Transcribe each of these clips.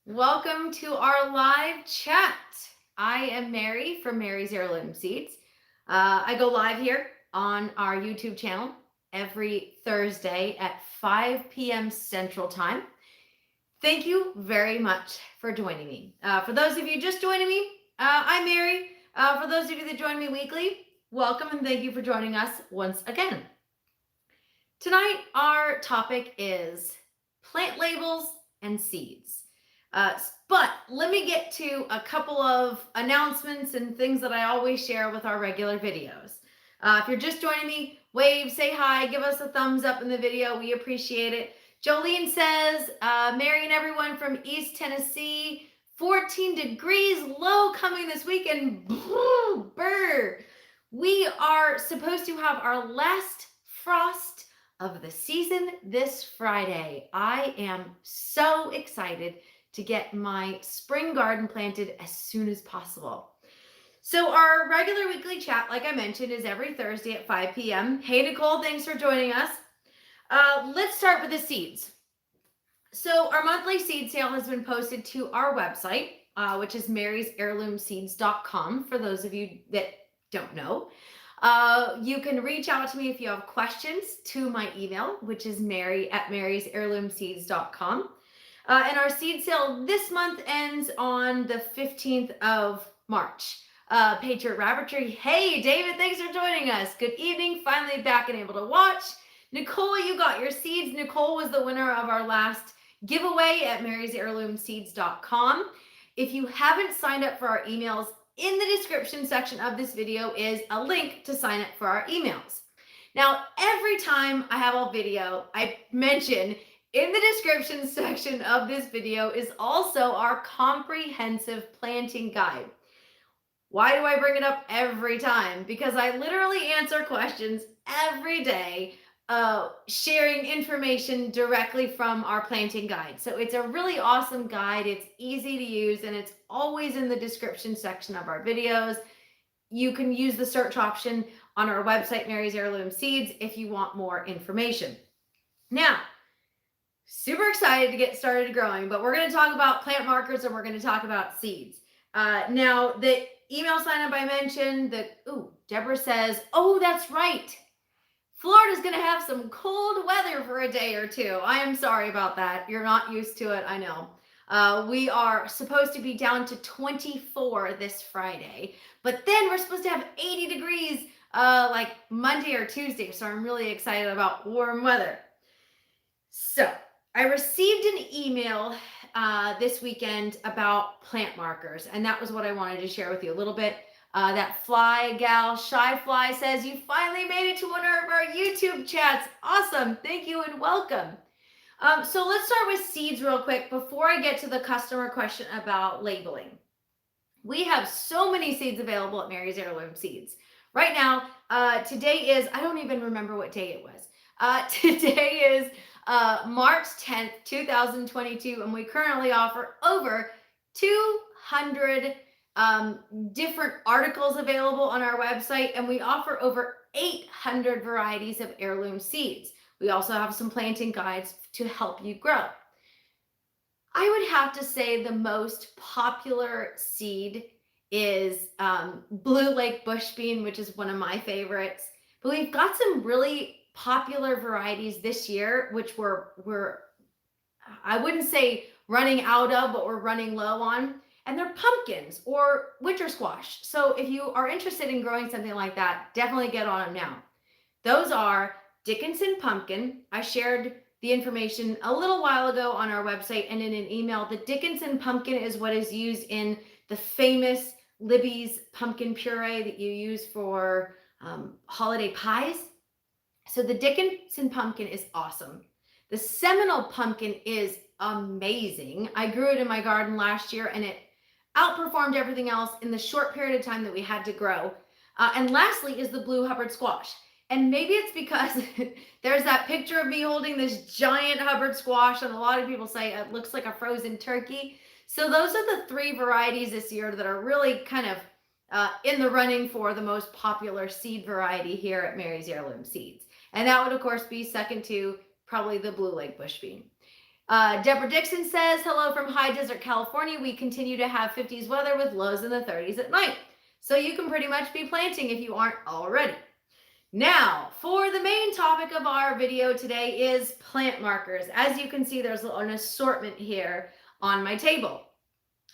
Welcome to our live chat. I am Mary from Mary's Heirloom Seeds. I go live here on our YouTube channel every Thursday at 5 p.m. Central Time. Thank you very much for joining me. For those of you just joining me, I'm Mary. For those of you that join me weekly, welcome and thank you for joining us once again. Tonight, our topic is plant labels and seeds. But let me get to a couple of announcements and things that I always share with our regular videos. If you're just joining me, wave, say hi, give us a thumbs up in the video. We appreciate it. Jolene says, Mary and everyone from East Tennessee, 14 degrees low coming this weekend. Brr. We are supposed to have our last frost of the season this Friday. I am so excited to get my spring garden planted as soon as possible. So our regular weekly chat, like I mentioned, is every Thursday at 5 p.m. Hey, Nicole, thanks for joining us. Let's start with the seeds. So our monthly seed sale has been posted to our website, which is marysheirloomseeds.com, for those of you that don't know. You can reach out to me if you have questions to my email, which is mary@marysheirloomseeds.com. And our seed sale this month ends on the 15th of March. Patriot Rabbitry, hey, David, thanks for joining us. Good evening, finally back and able to watch. Nicole, you got your seeds. Nicole was the winner of our last giveaway at marysheirloomseeds.com. If you haven't signed up for our emails, in the description section of this video is a link to sign up for our emails. Now, every time I have a video, I mention in the description section of this video is also our comprehensive planting guide. Why do I bring it up every time? Because I literally answer questions every day, sharing information directly from our planting guide. So it's a really awesome guide. It's easy to use, and it's always in the description section of our videos. You can use the search option on our website, Mary's Heirloom Seeds, if you want more information. Now, super excited to get started growing, but we're going to talk about plant markers and we're going to talk about seeds. Now, the email sign up I mentioned, Deborah says, oh, that's right. Florida's going to have some cold weather for a day or two. I am sorry about that. You're not used to it, I know. We are supposed to be down to 24 this Friday, but then we're supposed to have 80 degrees like Monday or Tuesday, so I'm really excited about warm weather. So, I received an email this weekend about plant markers, and that was what I wanted to share with you a little bit. That fly gal, Shy Fly, says, you finally made it to one of our YouTube chats. Awesome. Thank you and welcome. So let's start with seeds real quick before I get to the customer question about labeling. We have so many seeds available at Mary's Heirloom Seeds. Right now, today is, I don't even remember what day it was. Today is March 10th, 2022, and we currently offer over 200 different articles available on our website, and we offer over 800 varieties of heirloom seeds. We also have some planting guides to help you grow. I would have to say the most popular seed is Blue Lake Bush Bean, which is one of my favorites. But we've got some really popular varieties this year, which we're I wouldn't say running out of, but we're running low on. And they're pumpkins or winter squash. So if you are interested in growing something like that, definitely get on them now. Those are Dickinson pumpkin. I shared the information a little while ago on our website and in an email. The Dickinson pumpkin is what is used in the famous Libby's pumpkin puree that you use for holiday pies. So the Dickinson pumpkin is awesome. The Seminole pumpkin is amazing. I grew it in my garden last year and it outperformed everything else in the short period of time that we had to grow. And lastly is the blue Hubbard squash. And maybe it's because there's that picture of me holding this giant Hubbard squash, and a lot of people say it looks like a frozen turkey. So those are the three varieties this year that are really kind of in the running for the most popular seed variety here at Mary's Heirloom Seeds. And that would, of course, be second to probably the Blue Lake Bush Bean. Deborah Dixon says, hello from high desert, California. We continue to have 50s weather with lows in the 30s at night. So you can pretty much be planting if you aren't already. Now, for the main topic of our video today is plant markers. As you can see, there's an assortment here on my table.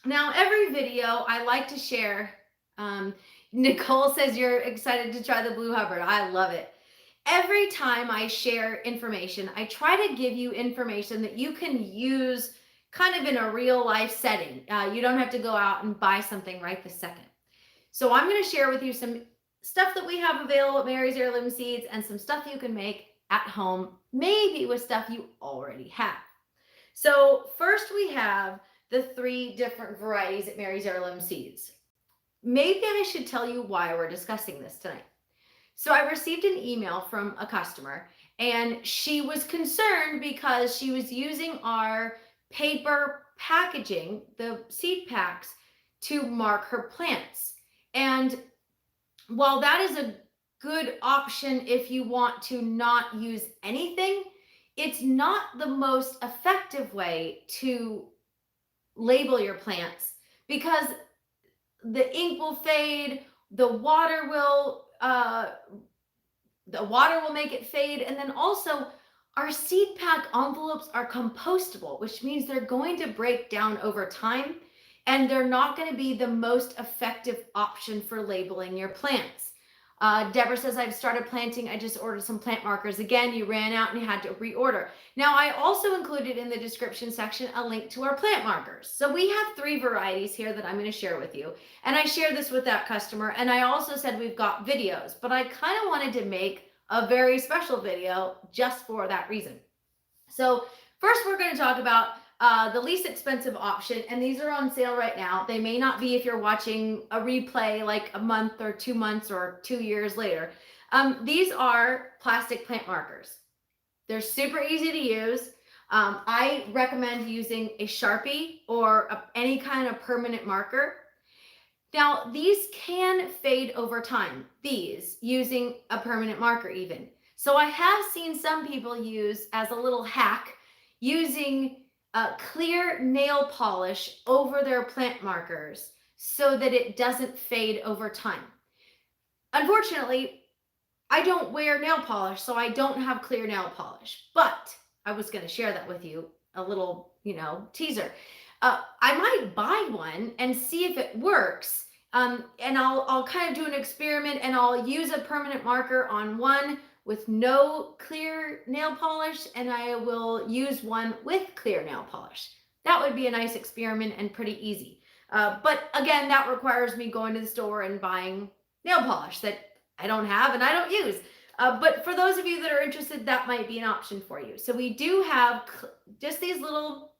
Now, every video I like to share, Nicole says you're excited to try the Blue Hubbard. I love it. Every time I share information, I try to give you information that you can use kind of in a real life setting. You don't have to go out and buy something right this second. So I'm going to share with you some stuff that we have available at Mary's Heirloom Seeds and some stuff you can make at home, maybe with stuff you already have. So first we have the 3 different varieties at Mary's Heirloom Seeds. Maybe I should tell you why we're discussing this tonight. So I received an email from a customer, and she was concerned because she was using our paper packaging, the seed packs, to mark her plants. And while that is a good option if you want to not use anything, it's not the most effective way to label your plants because the ink will fade, the water will make it fade, and then also our seed pack envelopes are compostable, which means they're going to break down over time, and they're not going to be the most effective option for labeling your plants. Deborah says, I've started planting. I just ordered some plant markers. Again, you ran out and you had to reorder. Now, I also included in the description section a link to our plant markers. So we have 3 varieties here that I'm going to share with you. And I shared this with that customer. And I also said we've got videos, but I kind of wanted to make a very special video just for that reason. So first, we're going to talk about the least expensive option, and these are on sale right now. They may not be if you're watching a replay like a month or 2 months or 2 years later. These are plastic plant markers. They're super easy to use. I recommend using a Sharpie or any kind of permanent marker. Now, these can fade over time, these using a permanent marker even. So I have seen some people use as a little hack using clear nail polish over their plant markers so that it doesn't fade over time. Unfortunately, I don't wear nail polish, so I don't have clear nail polish, but I was going to share that with you, a little, teaser. I might buy one and see if it works. And I'll kind of do an experiment, and I'll use a permanent marker on one with no clear nail polish, and I will use one with clear nail polish. That would be a nice experiment and pretty easy. But again, that requires me going to the store and buying nail polish that I don't have and I don't use. But for those of you that are interested, that might be an option for you. So we do have just these little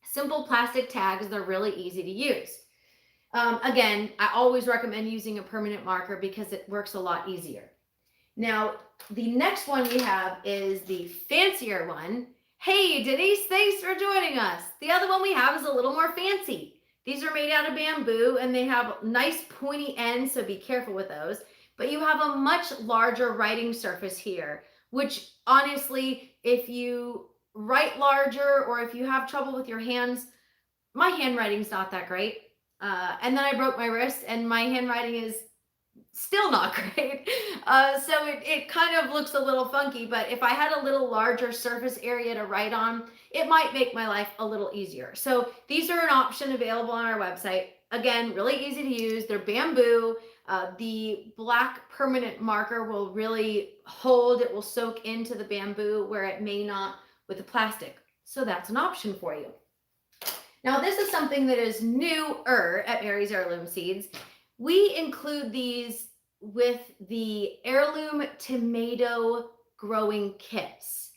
simple plastic tags. They're really easy to use. Again, I always recommend using a permanent marker because it works a lot easier. Now, the next one we have is the fancier one. Hey, Denise, thanks for joining us. The other one we have is a little more fancy. These are made out of bamboo, and they have nice pointy ends, so be careful with those. But you have a much larger writing surface here, which honestly, if you write larger or if you have trouble with your hands, my handwriting's not that great. And then I broke my wrist, and my handwriting is still not great. So it kind of looks a little funky, but if I had a little larger surface area to write on, it might make my life a little easier. So these are an option available on our website. Again, really easy to use. They're bamboo. The black permanent marker will really hold. It will soak into the bamboo where it may not with the plastic. So that's an option for you. Now, this is something that is newer at Mary's Heirloom Seeds. We include these with the heirloom tomato growing kits.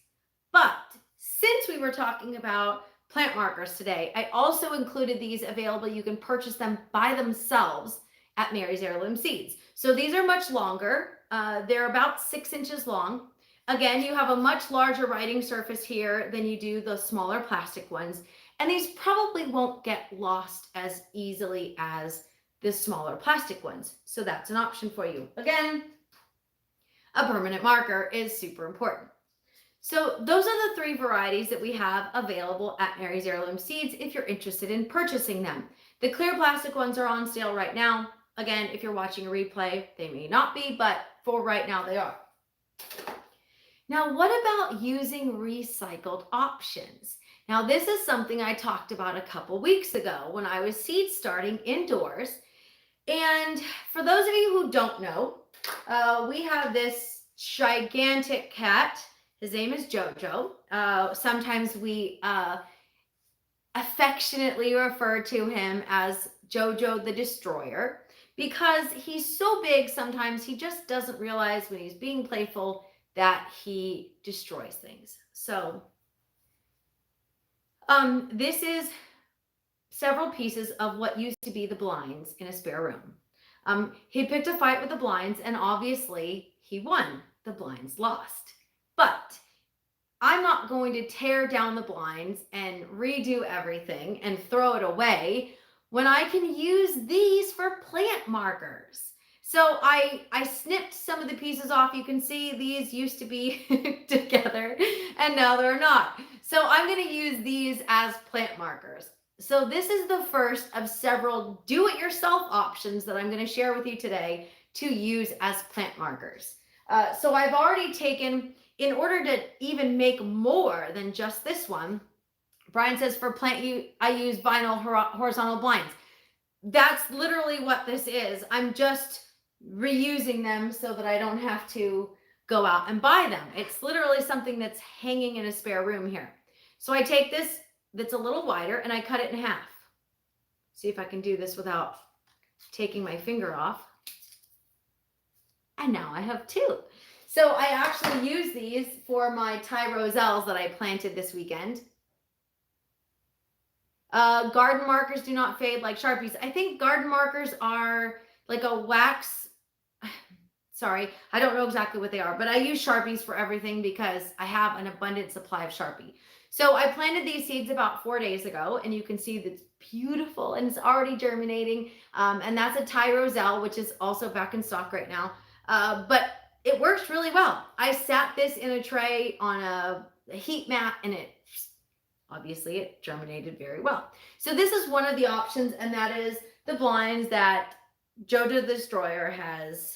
But since we were talking about plant markers today, I also included these available. You can purchase them by themselves at Mary's Heirloom Seeds. So these are much longer. They're about 6 inches long. Again, you have a much larger writing surface here than you do the smaller plastic ones. And these probably won't get lost as easily as the smaller plastic ones. So that's an option for you. Again, a permanent marker is super important. So those are the three varieties that we have available at Mary's Heirloom Seeds if you're interested in purchasing them. The clear plastic ones are on sale right now. Again, if you're watching a replay, they may not be, but for right now they are. Now, what about using recycled options? Now, this is something I talked about a couple weeks ago when I was seed starting indoors. And for those of you who don't know, we have this gigantic cat. His name is Jojo. Sometimes we affectionately refer to him as Jojo the Destroyer because he's so big sometimes he just doesn't realize when he's being playful that he destroys things. So this is several pieces of what used to be the blinds in a spare room. He picked a fight with the blinds and obviously he won. The blinds lost. But I'm not going to tear down the blinds and redo everything and throw it away when I can use these for plant markers. So I snipped some of the pieces off. You can see these used to be together and now they're not. So I'm going to use these as plant markers. So this is the first of several do-it-yourself options that I'm going to share with you today to use as plant markers. So I've already taken, in order to even make more than just this one, Brian says for plant I use vinyl horizontal blinds. That's literally what this is. I'm just reusing them so that I don't have to go out and buy them. It's literally something that's hanging in a spare room here. So I take this that's a little wider and I cut it in half. See if I can do this without taking my finger off. And now I have two. So I actually use these for my Thai Roselles that I planted this weekend. Garden markers do not fade like Sharpies. I think garden markers are like a wax. Sorry, I don't know exactly what they are, but I use Sharpies for everything because I have an abundant supply of Sharpie. So I planted these seeds about 4 days ago, and you can see that's beautiful and it's already germinating. And that's a Thai Roselle, which is also back in stock right now. But it works really well. I sat this in a tray on a heat mat and obviously it germinated very well. So this is one of the options, and that is the blinds that Jojo the Destroyer has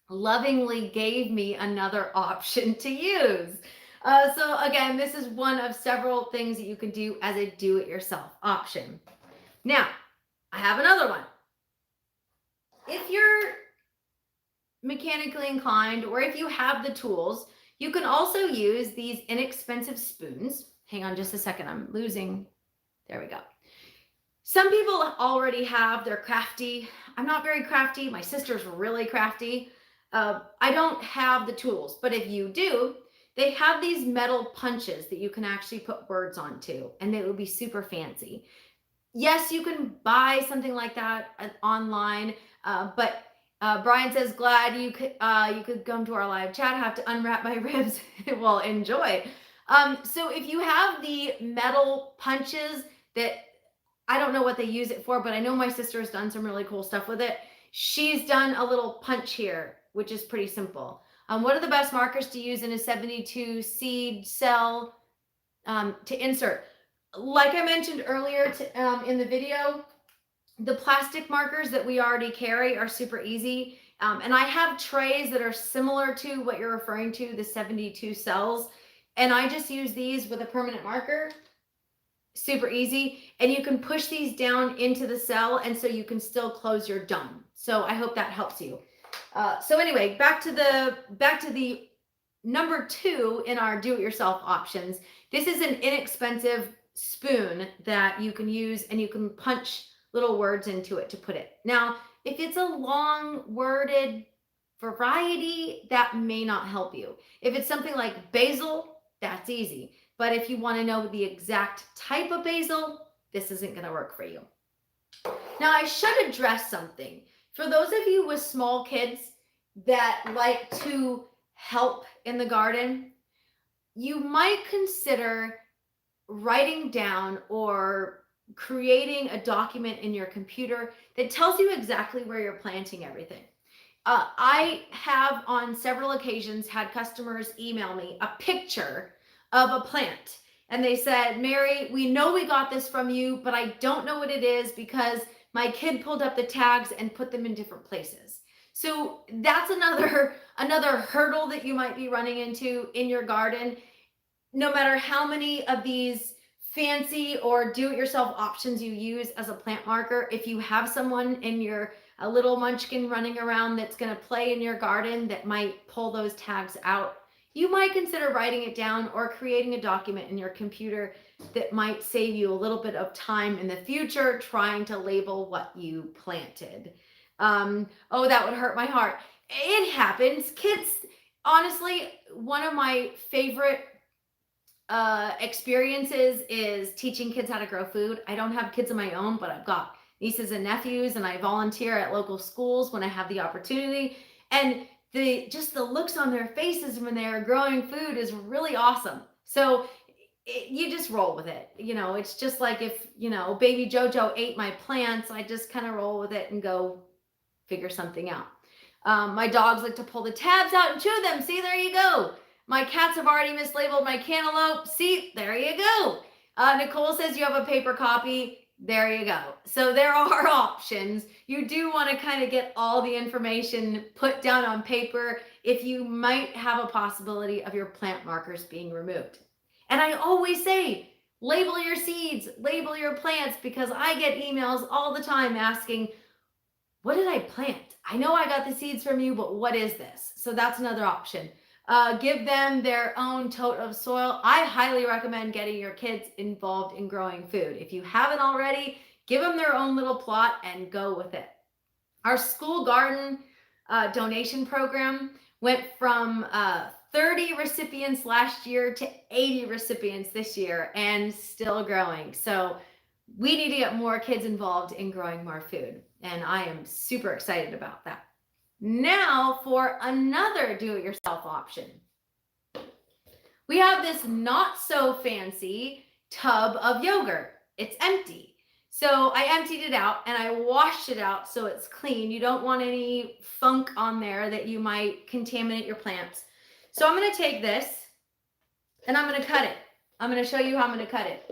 lovingly gave me another option to use. So again, this is one of several things that you can do as a do-it-yourself option. Now, I have another one. If you're mechanically inclined or if you have the tools, you can also use these inexpensive spoons. Hang on just a second, I'm losing. There we go. Some people already have, they're crafty. I'm not very crafty. My sister's really crafty. I don't have the tools, but if you do, they have these metal punches that you can actually put words onto, and they will be super fancy. Yes, you can buy something like that online, but Brian says, glad you could come to our live chat. Have to unwrap my ribs. Well, enjoy. So if you have the metal punches that I don't know what they use it for, but I know my sister has done some really cool stuff with it. She's done a little punch here, which is pretty simple. What are the best markers to use in a 72 seed cell to insert? Like I mentioned earlier in the video, the plastic markers that we already carry are super easy. And I have trays that are similar to what you're referring to, the 72 cells. And I just use these with a permanent marker. Super easy. And you can push these down into the cell, and so you can still close your dome. So I hope that helps you. So anyway, back to the number 2 in our do-it-yourself options. This is an inexpensive spoon that you can use, and you can punch little words into it to put it. Now, if it's a long worded variety, that may not help you. If it's something like basil, that's easy. But if you want to know the exact type of basil, this isn't going to work for you. Now, I should address something. For those of you with small kids that like to help in the garden, you might consider writing down or creating a document in your computer that tells you exactly where you're planting everything. I have on several occasions had customers email me a picture of a plant. And they said, Mary, we know we got this from you, but I don't know what it is because my kid pulled up the tags and put them in different places. So that's another hurdle that you might be running into in your garden. No matter how many of these fancy or do-it-yourself options you use as a plant marker, if you have someone in your a little munchkin running around that's going to play in your garden that might pull those tags out, you might consider writing it down or creating a document in your computer that might save you a little bit of time in the future trying to label what you planted. Oh, that would hurt my heart. It happens. Kids, honestly, one of my favorite experiences is teaching kids how to grow food. I don't have kids of my own, but I've got nieces and nephews, and I volunteer at local schools when I have the opportunity. And just the looks on their faces when they are growing food is really awesome. So you just roll with it. It's just like if, baby Jojo ate my plants, I just kind of roll with it and go figure something out. My dogs like to pull the tabs out and chew them. See, there you go. My cats have already mislabeled my cantaloupe. See, there you go. Nicole says you have a paper copy. There you go. So there are options. You do want to kind of get all the information put down on paper if you might have a possibility of your plant markers being removed. And I always say, label your seeds, label your plants, because I get emails all the time asking, what did I plant? I know I got the seeds from you, but what is this? So that's another option. Give them their own tote of soil. I highly recommend getting your kids involved in growing food. If you haven't already, give them their own little plot and go with it. Our school garden donation program went from 30 recipients last year to 80 recipients this year and still growing. So we need to get more kids involved in growing more food. And I am super excited about that. Now for another do-it-yourself option. We have this not so fancy tub of yogurt. It's empty. So I emptied it out and I washed it out so it's clean. You don't want any funk on there that you might contaminate your plants. So I'm going to take this and I'm going to cut it. I'm going to show you how I'm going to cut it.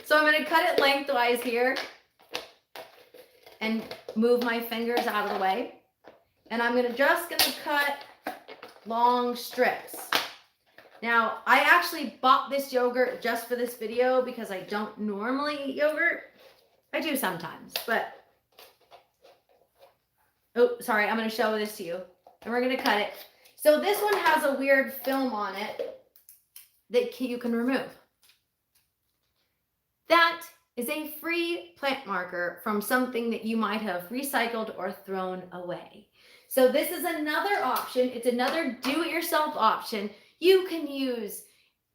So I'm going to cut it lengthwise here and move my fingers out of the way. And I'm just gonna cut long strips. Now, I actually bought this yogurt just for this video because I don't normally eat yogurt. I do sometimes, but, oh, sorry, I'm gonna show this to you. And we're gonna cut it. So this one has a weird film on it that you can remove. That is a free plant marker from something that you might have recycled or thrown away. So this is another option. It's another do-it-yourself option. You can use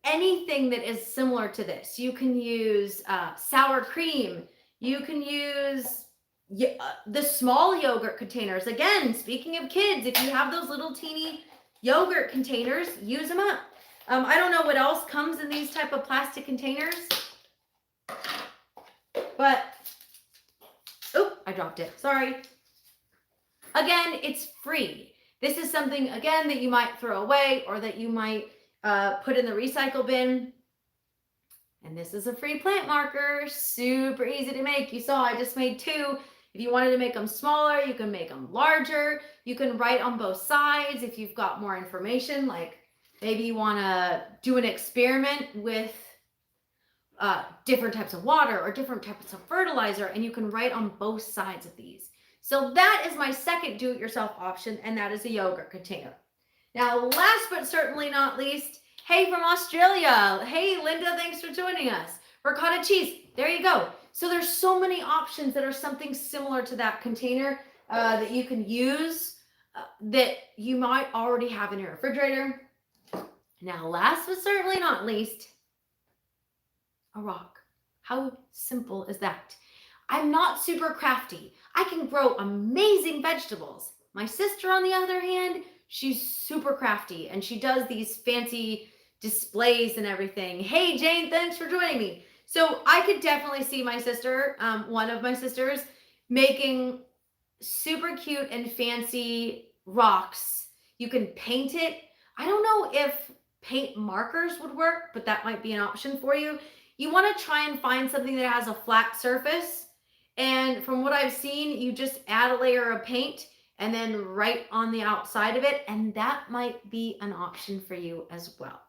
anything that is similar to this. You can use sour cream. You can use the small yogurt containers. Again, speaking of kids, if you have those little teeny yogurt containers, use them up. I don't know what else comes in these type of plastic containers. But, oh, I dropped it. Sorry. Again, it's free. This is something, again, that you might throw away or that you might put in the recycle bin. And this is a free plant marker. Super easy to make. You saw I just made two. If you wanted to make them smaller, you can make them larger. You can write on both sides if you've got more information, like maybe you want to do an experiment with different types of water or different types of fertilizer, and you can write on both sides of these. So that is my second do-it-yourself option, and that is a yogurt container. Now, last but certainly not least, hey from Australia. Hey, Linda, thanks for joining us. Ricotta cheese, there you go. So there's so many options that are something similar to that container that you can use that you might already have in your refrigerator. Now, last but certainly not least, a rock. How simple is that? I'm not super crafty. I can grow amazing vegetables. My sister, on the other hand, she's super crafty and she does these fancy displays and everything. Hey, Jane, thanks for joining me. So I could definitely see my sister, one of my sisters, making super cute and fancy rocks. You can paint it. I don't know if paint markers would work, but that might be an option for you. You want to try and find something that has a flat surface. And from what I've seen, you just add a layer of paint and then write on the outside of it. And that might be an option for you as well.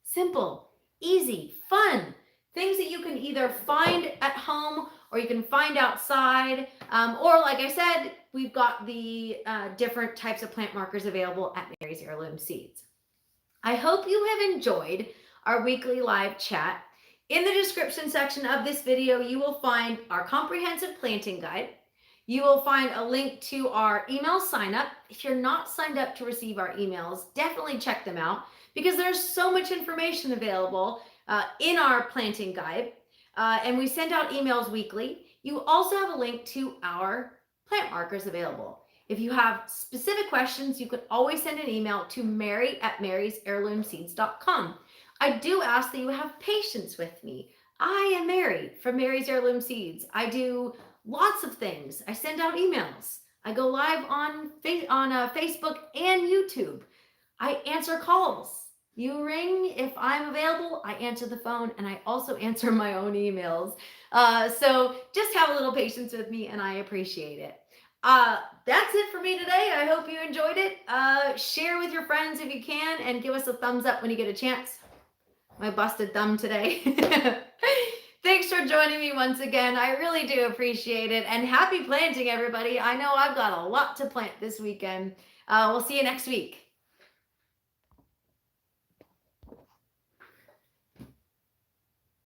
Simple, easy, fun. Things that you can either find at home or you can find outside. Or like I said, we've got the different types of plant markers available at Mary's Heirloom Seeds. I hope you have enjoyed our weekly live chat. In the description section of this video, you will find our comprehensive planting guide. You will find a link to our email sign up. If you're not signed up to receive our emails, definitely check them out because there's so much information available in our planting guide. And we send out emails weekly. You also have a link to our plant markers available. If you have specific questions, you could always send an email to mary@marysheirloomseeds.com. I do ask that you have patience with me. I am Mary from Mary's Heirloom Seeds. I do lots of things. I send out emails. I go live on Facebook and YouTube. I answer calls. You ring if I'm available, I answer the phone, and I also answer my own emails. So just have a little patience with me, and I appreciate it. That's it for me today. I hope you enjoyed it. Share with your friends if you can, and give us a thumbs up when you get a chance. My busted thumb today. Thanks for joining me once again. I really do appreciate it. And happy planting, everybody. I know I've got a lot to plant this weekend. We'll see you next week.